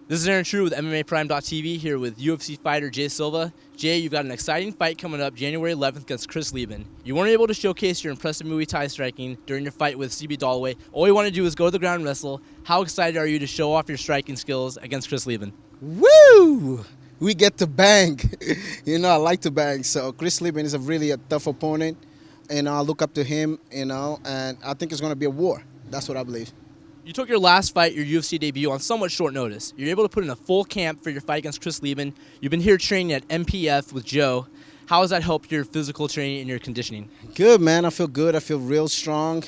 This is Aaron True with MMAPrime.tv here with UFC fighter Jay Silva. Jay, you've got an exciting fight coming up January 11th against Chris Leben. You weren't able to showcase your impressive Muay Thai striking during your fight with CB Dalloway. All you want to do is go to the ground and wrestle. How excited are you to show off your striking skills against Chris Leben? Woo! We get to bang. I like to bang. So Chris Leben is really a tough opponent, and I look up to him, and I think it's going to be a war. That's what I believe. You took your last fight, your UFC debut, on somewhat short notice. You're able to put in a full camp for your fight against Chris Leben. You've been here training at MPF with Joe. How has that helped your physical training and your conditioning? Good, man. I feel good. I feel real strong.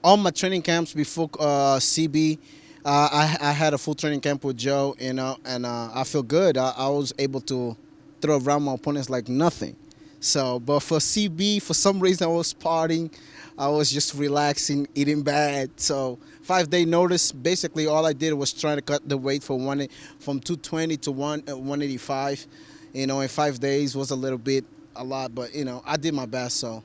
All my training camps before CB, I had a full training camp with Joe. And I feel good. I was able to throw around my opponents like nothing. So, but for CB, for some reason, I was partying. I was just relaxing, eating bad. So 5-day notice. Basically, all I did was trying to cut the weight from 220 to 185. In 5 days was a lot, but I did my best. So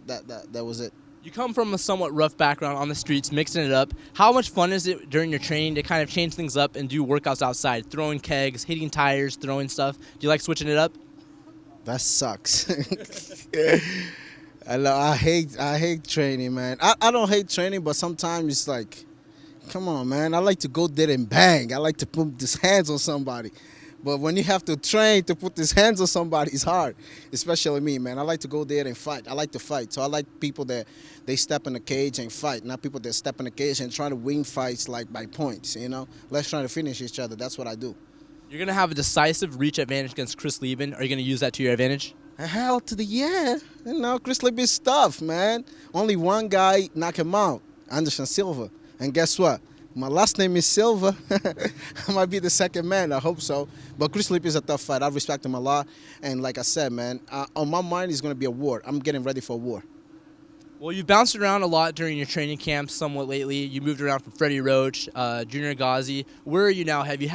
that was it. You come from a somewhat rough background on the streets, mixing it up. How much fun is it during your training to kind of change things up and do workouts outside, throwing kegs, hitting tires, throwing stuff? Do you like switching it up? That sucks. I hate training, man. I don't hate training, but sometimes it's like, come on, man. I like to go there and bang. I like to put these hands on somebody. But when you have to train to put these hands on somebody, it's hard, especially me, man. I like to go there and fight. I like to fight. So I like people that they step in the cage and fight, not people that step in the cage and try to win fights like by points, Let's try to finish each other. That's what I do. You're going to have a decisive reach advantage against Chris Leben. Are you going to use that to your advantage? Hell to the yeah. Chris Leben is tough, man. Only one guy knock him out, Anderson Silva. And guess what? My last name is Silva. I might be the second man. I hope so. But Chris Leben is a tough fight. I respect him a lot. And like I said, man, on my mind, it's going to be a war. I'm getting ready for a war. Well, you've bounced around a lot during your training camps somewhat lately. You moved around from Freddie Roach, Junior Ghazi. Where are you now? Have you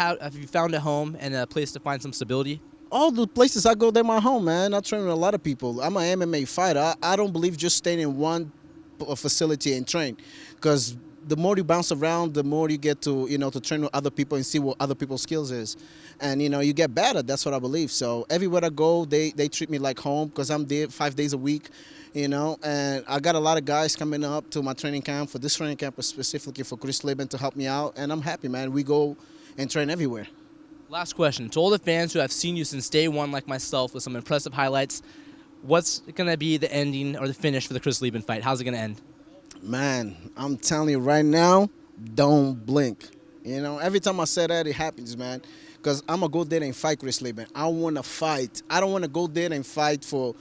found a home and a place to find some stability? All the places I go, they're my home, man. I train with a lot of people. I'm an MMA fighter. I don't believe just staying in one facility and train, because the more you bounce around, the more you get to, to train with other people and see what other people's skills is. And, you get better. That's what I believe. So everywhere I go, they treat me like home, because I'm there 5 days a week, and I got a lot of guys coming up to my training camp, for this training camp specifically for Chris Leben, to help me out. And I'm happy, man. We go and train everywhere. Last question. To all the fans who have seen you since day one, like myself, with some impressive highlights, what's going to be the ending or the finish for the Chris Leben fight? How's it going to end? Man, I'm telling you right now, don't blink. Every time I say that, it happens, man. Because I'm going to go there and fight Chris Leben. I want to fight. I don't want to go there and fight for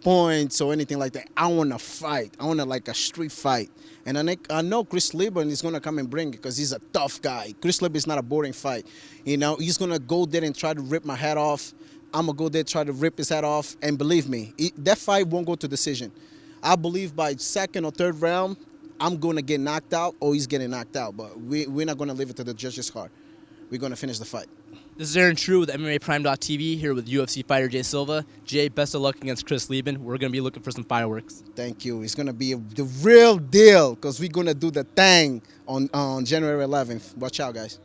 points or anything like that. I want to fight. I want to like a street fight. And I know Chris Leben is going to come and bring it, because he's a tough guy. Chris Leben is not a boring fight. He's going to go there and try to rip my head off. I'm going to go there, try to rip his head off. And believe me, that fight won't go to decision. I believe by second or third round, I'm going to get knocked out, or he's getting knocked out. But we're not going to leave it to the judges' card. We're going to finish the fight. This is Aaron True with MMAPrime.tv here with UFC fighter Jay Silva. Jay, best of luck against Chris Leben. We're going to be looking for some fireworks. Thank you. It's going to be the real deal, because we're going to do the thing on January 11th. Watch out, guys.